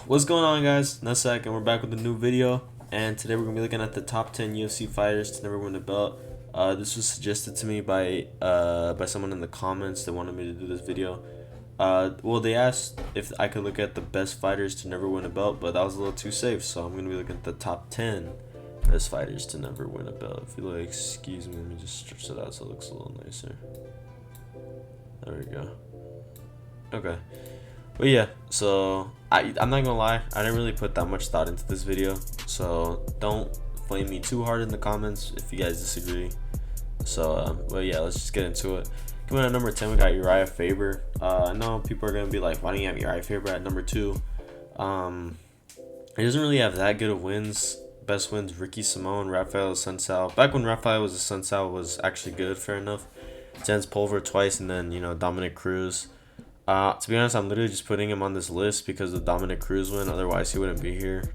What's going on, guys? Nutsack, and we're back with a new video. And today we're gonna be looking at the top 10 UFC fighters to never win a belt. This was suggested to me by someone in the comments that wanted me to do this video. Well, they asked if I could look at the best fighters to never win a belt, but that was a little too safe. So I'm gonna be looking at the top 10 best fighters to never win a belt. If you like, excuse me, let me just stretch it out so it looks a little nicer. There we go. Okay. But yeah, so I'm not gonna lie, I didn't really put that much thought into this video, so don't flame me too hard in the comments if you guys disagree. So but yeah, let's just get into it. Coming in at number 10, we got Urijah Faber. I know people are gonna be like, why don't you have Urijah Faber at number 2? He doesn't really have that good of wins. Best wins: Ricky Simone, Rafael Sunsao. Back when Rafael was a Sunsao was actually good, fair enough. Jens Pulver twice, and then Dominic Cruz. To be honest, I'm literally just putting him on this list because of Dominic Cruz win. Otherwise, he wouldn't be here.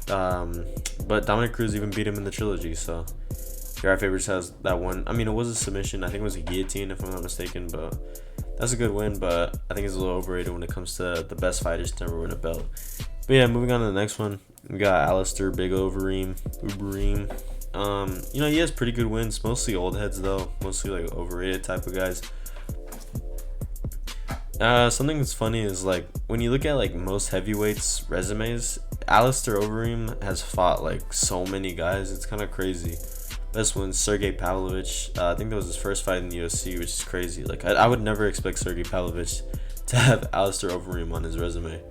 But Dominic Cruz even beat him in the trilogy, so Urijah Faber just has that one. I mean, it was a submission. I think it was a guillotine, if I'm not mistaken. But that's a good win. But I think it's a little overrated when it comes to the best fighters to never win a belt. But yeah, moving on to the next one, we got Alistair Big Overeem. He has pretty good wins. Mostly old heads though. Mostly like overrated type of guys. Something that's funny is like when you look at like most heavyweights resumes, Alistair Overeem has fought like so many guys. It's kind of crazy. Best one, Sergey Pavlovich. I think that was his first fight in the UFC, which is crazy. Like I would never expect Sergey Pavlovich to have Alistair Overeem on his resume.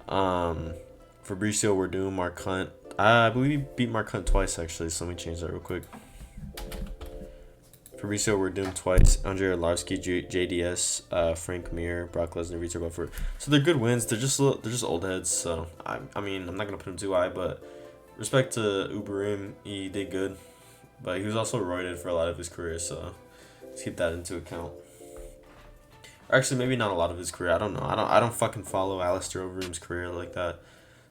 Fabricio Werdum, Mark Hunt. I believe he beat Mark Hunt twice actually. So let me change that real quick. Fabricio Werdum twice, Andrei Arlovsky, JDS, Frank Mir, Brock Lesnar, Vitor Belfort. So they're good wins. They're just old heads. So I mean, I'm not gonna put him too high, but respect to Overeem, he did good, but he was also roided for a lot of his career. So let's keep that into account. Or actually, maybe not a lot of his career. I don't know. I don't fucking follow Alistair Overeem's career like that.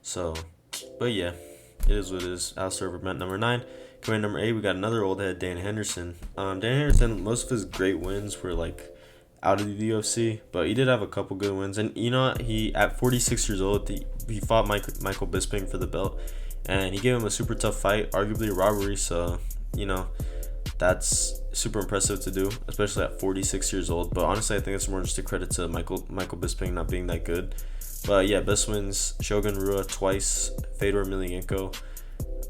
So, but yeah, it is what it is. Alistair Overeem at number 9. Coming in number 8, we got another old head, Dan Henderson. Dan Henderson, most of his great wins were like out of the UFC, but he did have a couple good wins. And you know what? He at 46 years old, he fought Michael Bisping for the belt, and he gave him a super tough fight, arguably a robbery. So that's super impressive to do, especially at 46 years old. But honestly, I think it's more just a credit to Michael Bisping not being that good. But yeah, best wins: Shogun Rua twice, Fedor Emelianenko,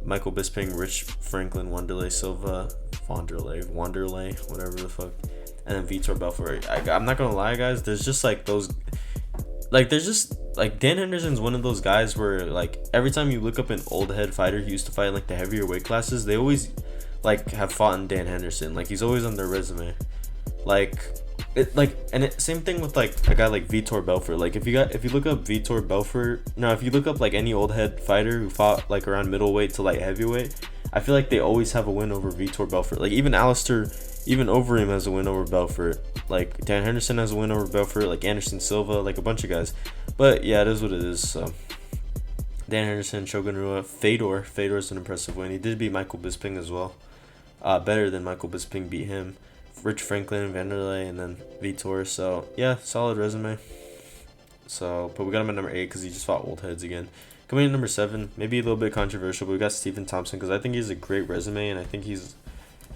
Michael Bisping, Rich Franklin, Wanderlei Silva, Wanderlei, whatever the fuck, and then Vitor Belfort. I'm not gonna lie, guys. There's just like those, like Dan Henderson's one of those guys where like every time you look up an old head fighter who used to fight in like the heavier weight classes, they always like have fought in Dan Henderson. Like he's always on their resume. Same thing with like a guy like Vitor Belfort. Like if you look up Vitor Belfort, no, if you look up like any old head fighter who fought like around middleweight to like heavyweight, I feel like they always have a win over Vitor Belfort. Like even Overeem has a win over Belfort. Like Dan Henderson has a win over Belfort. Like Anderson Silva, like a bunch of guys. But yeah, it is what it is. So Dan Henderson, Shogun Rua, Fedor's an impressive win. He did beat Michael Bisping as well. Better than Michael Bisping beat him. Rich Franklin, Wanderlei, and then Vitor. So yeah, solid resume. So, but we got him at number 8 because he just fought old heads again. Coming in number 7, maybe a little bit controversial, but we got Stephen Thompson because I think he's a great resume and I think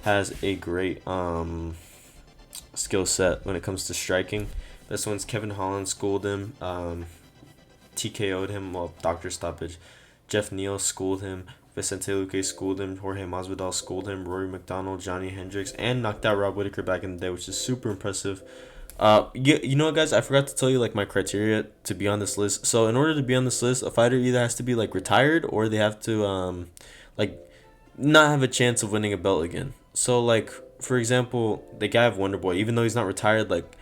has a great skill set when it comes to striking. This one's Kevin Holland schooled him, TKO'd him, well, doctor stoppage. Jeff Neal schooled him. Vicente Luque schooled him, Jorge Masvidal schooled him, Rory McDonald, Johnny Hendricks, and knocked out Rob Whittaker back in the day, which is super impressive. You know what, guys? I forgot to tell you like my criteria to be on this list. So in order to be on this list, a fighter either has to be like retired or they have to like not have a chance of winning a belt again. So like for example, the guy of Wonderboy, even though he's not retired, like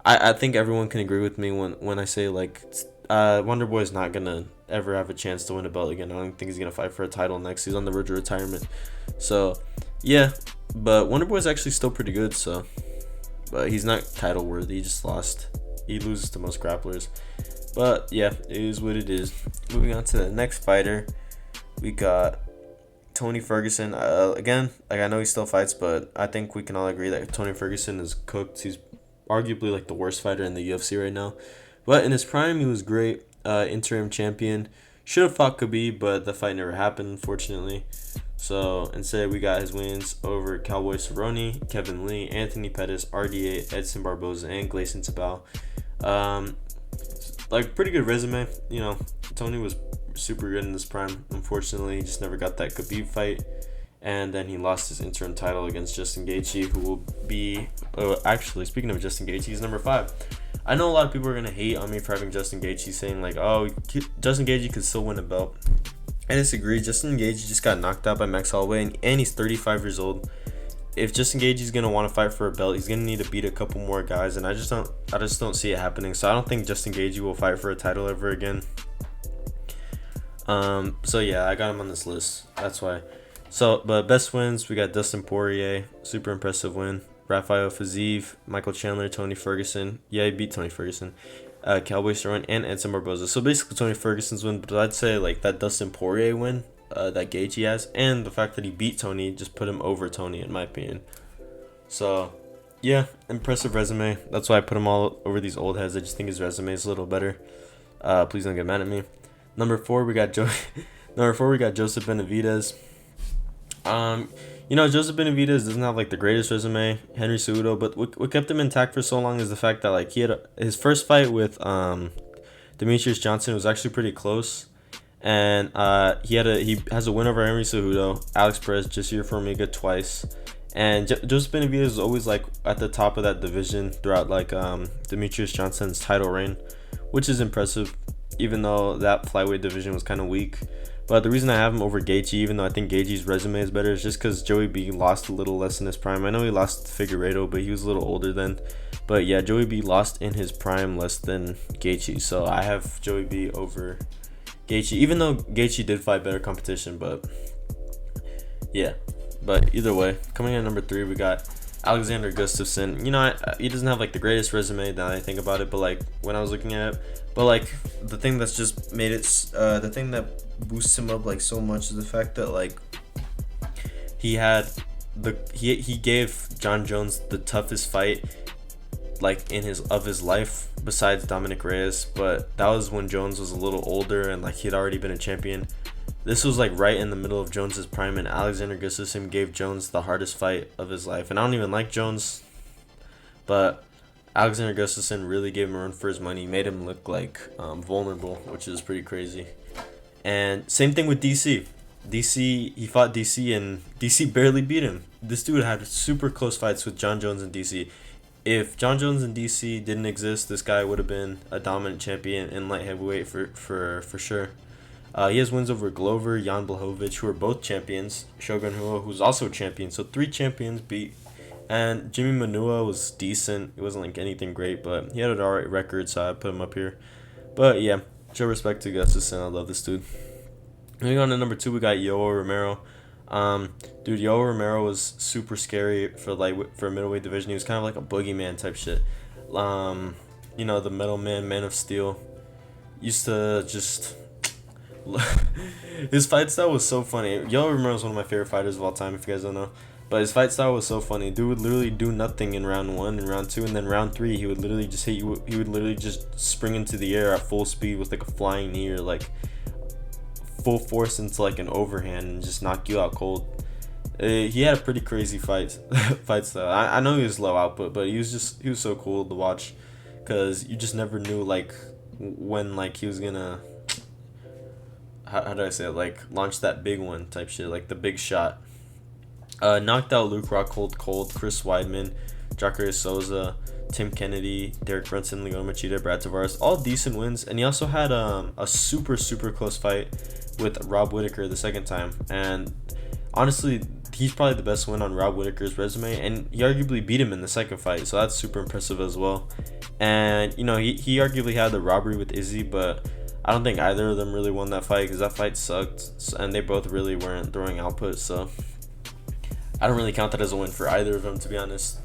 I think everyone can agree with me when I say like Wonderboy is not gonna ever have a chance to win a belt again. I don't think he's gonna fight for a title next. He's on the verge of retirement. So yeah, but Wonderboy is actually still pretty good. So, but he's not title worthy. He just lost. He loses to most grapplers. But yeah, it is what it is. Moving on to the next fighter, we got Tony Ferguson. Again, like I know he still fights, but I think we can all agree that Tony Ferguson is cooked. He's arguably like the worst fighter in the UFC right now. But in his prime, he was great. interim champion. Should have fought Khabib, but the fight never happened, unfortunately. So instead, we got his wins over Cowboy Cerrone, Kevin Lee, Anthony Pettis, RDA, Edson Barboza, and Gleison Tibau. Like, pretty good resume. You know, Tony was super good in this prime. Unfortunately, he just never got that Khabib fight. And then he lost his interim title against Justin Gaethje, who will be... actually, speaking of Justin Gaethje, he's number 5. I know a lot of people are going to hate on me for having Justin Gaethje, saying, like, oh, Justin Gaethje could still win a belt. I disagree. Justin Gaethje just got knocked out by Max Holloway, and he's 35 years old. If Justin Gaethje is going to want to fight for a belt, he's going to need to beat a couple more guys, and I just don't see it happening. So I don't think Justin Gaethje will fight for a title ever again. So yeah, I got him on this list. That's why. So, but best wins, we got Dustin Poirier, super impressive win. Rafael Fiziev, Michael Chandler, Tony Ferguson. Yeah, he beat Tony Ferguson. Cowboy Cerrone, and Edson Barboza. So basically Tony Ferguson's win, but I'd say like that Dustin Poirier win that Gaethje has, and the fact that he beat Tony just put him over Tony in my opinion. So yeah, impressive resume. That's why I put him all over these old heads. I just think his resume is a little better. Please don't get mad at me. Number 4, we got Joseph Benavidez. You know, Joseph Benavidez doesn't have like the greatest resume, Henry Cejudo, but what kept him intact for so long is the fact that like he had his first fight with Demetrius Johnson was actually pretty close, and he has a win over Henry Cejudo, Alex Perez, Jessier Formiga twice, and Joseph Benavidez is always like at the top of that division throughout like Demetrius Johnson's title reign, which is impressive, even though that flyweight division was kind of weak. But the reason I have him over Gaethje, even though I think Gaethje's resume is better, is just because Joey B lost a little less in his prime. I know he lost to Figueiredo, but he was a little older then. But yeah, Joey B lost in his prime less than Gaethje. So I have Joey B over Gaethje, even though Gaethje did fight better competition. But yeah, but either way, coming in at number 3, we got Alexander Gustafsson. You know, he doesn't have like the greatest resume now that I think about it, but like when I was looking at it, but like the thing that's just made it, the thing that boosts him up like so much is the fact that like he gave John Jones the toughest fight like in his life besides Dominic Reyes, but that was when Jones was a little older and like he had already been a champion. This was like right in the middle of Jones's prime, and Alexander Gustafsson gave Jones the hardest fight of his life. And I don't even like Jones, but Alexander Gustafsson really gave him a run for his money, made him look like vulnerable, which is pretty crazy. And same thing with DC. He fought DC, and DC barely beat him. This dude had super close fights with John Jones and DC. If John Jones and DC didn't exist, this guy would have been a dominant champion in light heavyweight for sure. He has wins over Glover, Jan Blachowicz, who are both champions. Shogun Rua, who's also a champion. So 3 champions beat. And Jimmy Manua was decent. It wasn't like anything great, but he had an alright record, so I put him up here. But yeah, show respect to Gustafsson. I love this dude. Moving on to number 2, we got Yoel Romero. Dude, Yoel Romero was super scary for a middleweight division. He was kind of like a boogeyman type shit. You know, the middleman, man of steel. Used to just... his fight style was so funny. Yoel Romero is one of my favorite fighters of all time, if you guys don't know. But his fight style was so funny. Dude would literally do nothing in round 1 and round 2, and then round 3 he would literally just hit you. He would literally just spring into the air at full speed with like a flying knee or like full force into like an overhand and just knock you out cold. He had a pretty crazy fight style. I know he was low output, but he was so cool to watch, because you just never knew like when like he was gonna, how do I say it, like launch that big one type shit, like the big shot. Knocked out Luke Rockhold cold, Chris Weidman, Jacare Souza, Tim Kennedy, Derek Brunson, Leon Machida, Brad Tavares, all decent wins. And he also had a super close fight with Rob Whittaker the second time. And honestly, he's probably the best win on Rob Whittaker's resume, and he arguably beat him in the second fight, so that's super impressive as well. And you know, he arguably had the robbery with Izzy, but I don't think either of them really won that fight, because that fight sucked, and they both really weren't throwing output, so I don't really count that as a win for either of them, to be honest.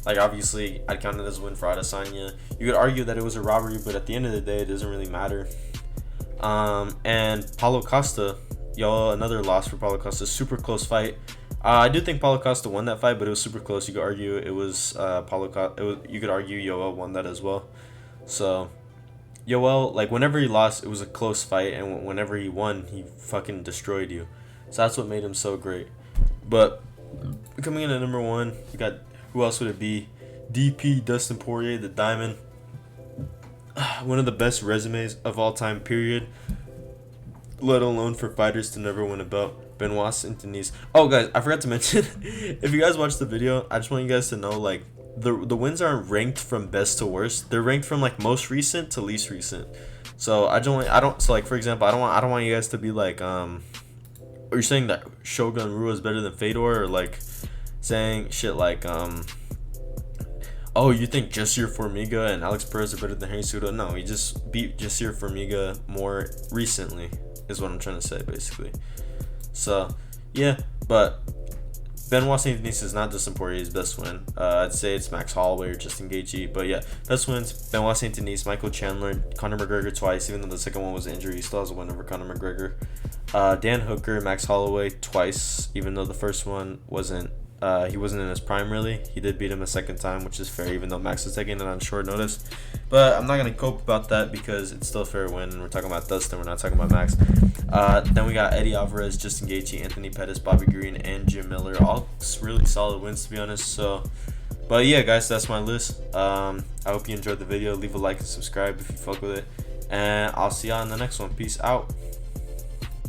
Like, obviously, I'd count it as a win for Adesanya. You could argue that it was a robbery, but at the end of the day, it doesn't really matter. And Paulo Costa, another loss for Paulo Costa. Super close fight. I do think Paulo Costa won that fight, but it was super close. You could argue it was you could argue Yoel won that as well. So, Yoel, like whenever he lost, it was a close fight, and whenever he won, he fucking destroyed you. So that's what made him so great. But coming in at number 1, you got, who else would it be? DP, Dustin Poirier, the Diamond. One of the best resumes of all time, period. Let alone for fighters to never win a belt. Benoit St. Denis. Oh, guys, I forgot to mention, if you guys watched the video, I just want you guys to know, like, the wins aren't ranked from best to worst. They're ranked from, like, most recent to least recent. So so like, for example, I don't want you guys to be like, are you saying that Shogun Rua is better than Fedor, or like saying shit like, oh, you think Jasir Formiga and Alex Perez are better than Henry Cejudo? No, he just beat Jasir Formiga more recently, is what I'm trying to say, basically. So, yeah, but Benoit St. Denis is not Dustin Poirier's best win. I'd say it's Max Holloway or Justin Gaethje. But yeah, best wins: Benoit St. Denis, Michael Chandler, Conor McGregor twice. Even though the second one was injury, he still has a win over Conor McGregor. Dan Hooker, Max Holloway twice. Even though the first one wasn't, he wasn't in his prime really. He did beat him a second time, which is fair. Even though Max was taking it on short notice. But I'm not gonna cope about that because it's still a fair win. And we're talking about Dustin. We're not talking about Max. Then we got Eddie Alvarez, Justin Gaethje, Anthony Pettis, Bobby Green, and Jim Miller. All really solid wins, to be honest. So, but yeah, guys, that's my list. I hope you enjoyed the video. Leave a like and subscribe if you fuck with it. And I'll see y'all in the next one. Peace out.